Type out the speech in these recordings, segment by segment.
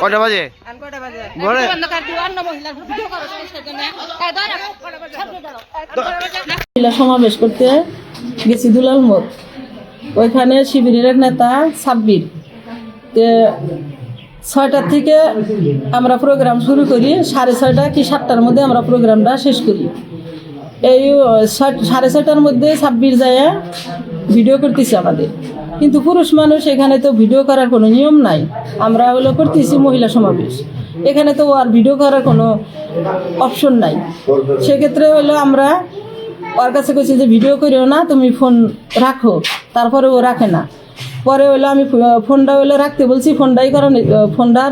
কটা বাজে? মহিলা সমাবেশ করতে গেছি দুলাল মোড়। ওইখানে শিবিরের নেতা সাব্বির 6টার থেকে আমরা প্রোগ্রাম শুরু করি, 6:30 কি 7টার মধ্যে আমরা প্রোগ্রামটা শেষ করি। এই 6:30টার মধ্যে সাব্বির যায় ভিডিও করতেছি আমাদের, কিন্তু পুরুষ মানুষ এখানে তো ভিডিও করার কোনো নিয়ম নাই। আমরা করতেছি মহিলা সমাবেশ, এখানে তো আর ভিডিও করার কোনো অপশন নাই। সেক্ষেত্রে আমরা ওর কাছে কইছি যে ভিডিও করিও না, তুমি ফোন রাখো। তারপরে ও রাখে না। পরে আমি ফোনটা রাখতে বলছি, ফোনটা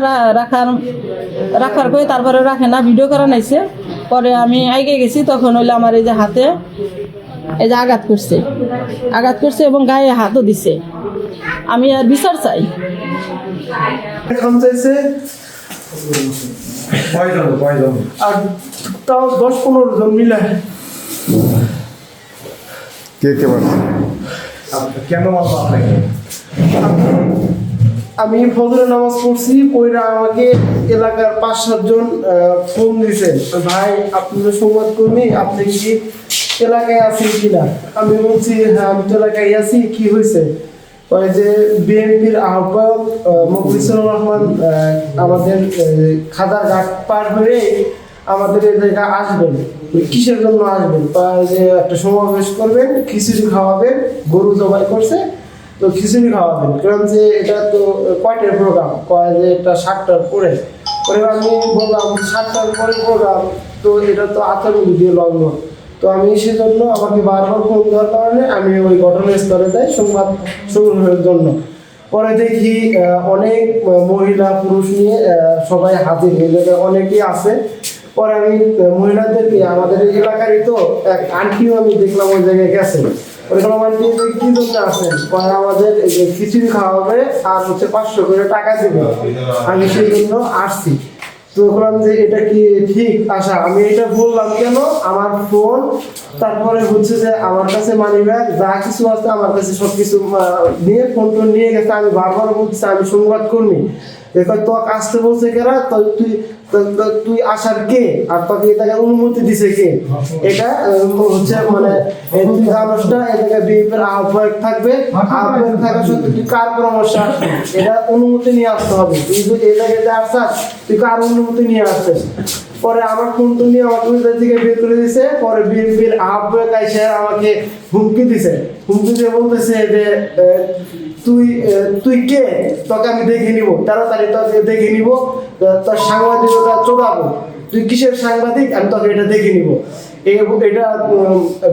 রাখার করে তারপরে রাখে না, ভিডিও করা নাইছে। পরে আমি আগে গেছি, তখন আমার এই যে হাতে এই যে আঘাত করছে এবং গায়ে হাতও দিছে। আমি আর বিচার চাই। আর তাও 10-15 জন মিলে। কে পারছে? কেন মারবো আপনাকে? আমি ফজরের নামাজ পড়ছি, পড়া আমাকে এলাকার 5-7 জন ফোন দিয়েছে, ভাই আপনি তো সংবাদকর্মী, আপনি কি এলাকায় আছেন কিনা? আমি বলছি হ্যাঁ আমি তো এলাকায় আছি। কি হয়েছে? ওই যে বিএনপির আহ্বায়ক মুখলিসুর রহমান আমাদের খাদার ঘাট পার হয়ে আমাদের এই জায়গায় আসবেন। কিসের জন্য আসবেন? যে একটা সমাবেশ করবেন, খিচুড়ি খাওয়াবেন, গরু জবাই করছে তো খিচুড়ি খাওয়াবেন। কারণ যে এটা তো কয়টার প্রোগ্রাম, কয় যে এটা 7টার পরে। আমি বললাম 7টার পরে প্রোগ্রাম, তো এটা তো আতঙ্ক দিয়ে লগ্ন। তো আমি সেজন্য আমাকে বারবার ফোন দেওয়ার কারণে আমি ওই ঘটনাস্থলে যাই সংবাদ সংগ্রহের জন্য। পরে দেখি অনেক মহিলা পুরুষ নিয়ে সবাই হাজির হয়ে অনেকেই আছে। পরে আমি মহিলাদেরকে, আমাদের এলাকারই তো এক আন্টিও আমি দেখলাম ওই জায়গায় গেছে। ওইখানে আন্টি কি জন্য আসেন? পরে আমাদের খিচুড়ি খাওয়াবে আর 500 করে টাকা দিবে। আমি সেই জন্য আসছি। তো বললাম যে এটা কি ঠিক আশা? আমি এটা বললাম কেন? আমার ফোন, তারপরে যে আমার কাছে মানি ব্যাগ যা কিছু আছে আমার কাছে সবকিছু নিয়ে ফোন নিয়ে গেছে। আমি বারবার বলছি আমি সংবাদ কর্মী, তো আসতে বলছে কেরা, তুই আসার কে আর তোকে এটাকে অনুমতি দিছে কে? এটা মানে তুই জানোস না এটাকে বিএনপির আহ্বায়ক থাকবে, আহ্বায়ক থাকা সত্ত্বেও তুই কার পরামর্শ আসছিস? এটা অনুমতি নিয়ে আসতে হবে। তুই যদি এই জায়গাতে আসছিস, তুই কার অনুমতি নিয়ে আসছিস? পরে আমার ফোন নিয়ে আমাকে থেকে বের করে দিছে। পরে বিএনপির আহ্বায়ক এসে আমাকে হুমকি দিছে, হুমকি দিয়ে বলতেছে যে তুই কে? তোকে আমি দেখে নিব, তাড়াতাড়ি তোকে দেখে নিব, তোর সাংবাদিকতা চোদাবো। তুই কিসের সাংবাদিক? আমি তোকে এটা দেখে নিব। এটা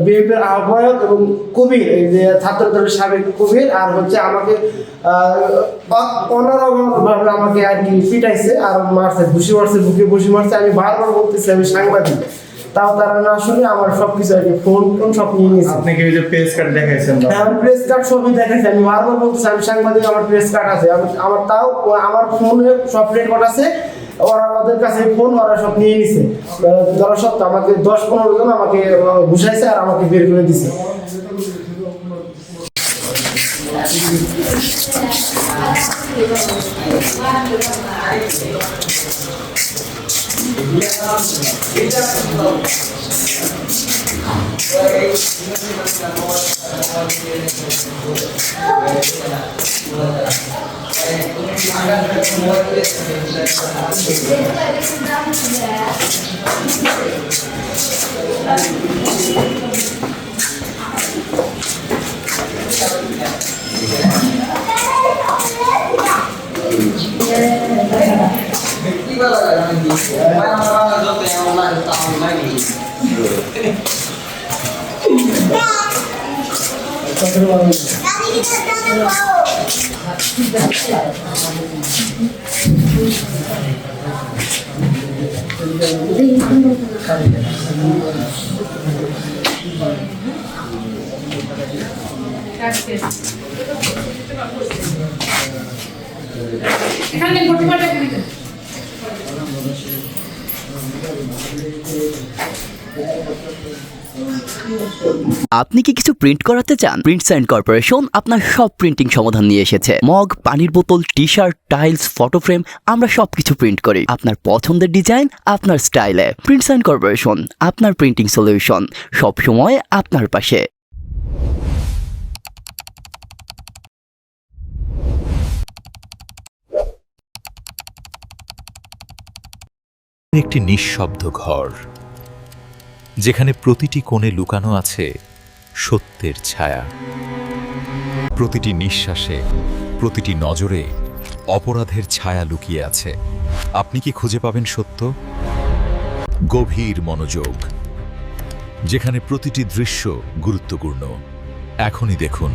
বিএনপির আহ্বায়ক এবং কবির, এই যে ছাত্র দলের সাবেক কবির, আর আমাকে অনারভাবে আমাকে আর কি পিটাইছে আর মারছে, ঘুষি মারছে, বুকে বসি মারছে। আমি বারবার বলতেছি আমি সাংবাদিক, তাও তারা না শুনে আমার সবকিছু আর কি ফোন সব নিয়ে নিয়েছে। আপনি কি ওই যে প্রেস কার্ড দেখাইছেন? আমি প্রেস কার্ড সবই দেখাইছি। আমি বারবার বলতেছি আমি সাংবাদিক, আমার প্রেস কার্ড আছে, আমার তাও আমার ফোনে সব রেকর্ড আছে। ওরা ওদের কাছে ফোন, ওরা সব নিয়ে নিছে। ধরা সত্ত্বেও আমাকে 10-15 জন আমাকে ঘুষাইছে আর আমাকে বের করে দিছে। এখানে ঘটনাটা কি? আপনি কি কিছু প্রিন্ট করাতে চান? প্রিন্টস অ্যান্ড কর্পোরেশন আপনার সব প্রিন্টিং সমাধান নিয়ে এসেছে। মগ, পানির বোতল, T shirt, tiles, photo frame, আমরা সবকিছু প্রিন্ট করি আপনার পছন্দের ডিজাইন, আপনার স্টাইলে। প্রিন্টস অ্যান্ড কর্পোরেশন, আপনার প্রিন্টিং সলিউশন, সবসময় আপনার পাশে। একটি নিঃশব্দ ঘর, যেখানে প্রতিটি কোণে লুকানো আছে সত্যের ছায়া। প্রতিটি নিঃশ্বাসে, প্রতিটি নজরে অপরাধের ছায়া লুকিয়ে আছে। আপনি কি খুঁজে পাবেন সত্য? গভীর মনোযোগ, যেখানে প্রতিটি দৃশ্য গুরুত্বপূর্ণ। এখনই দেখুন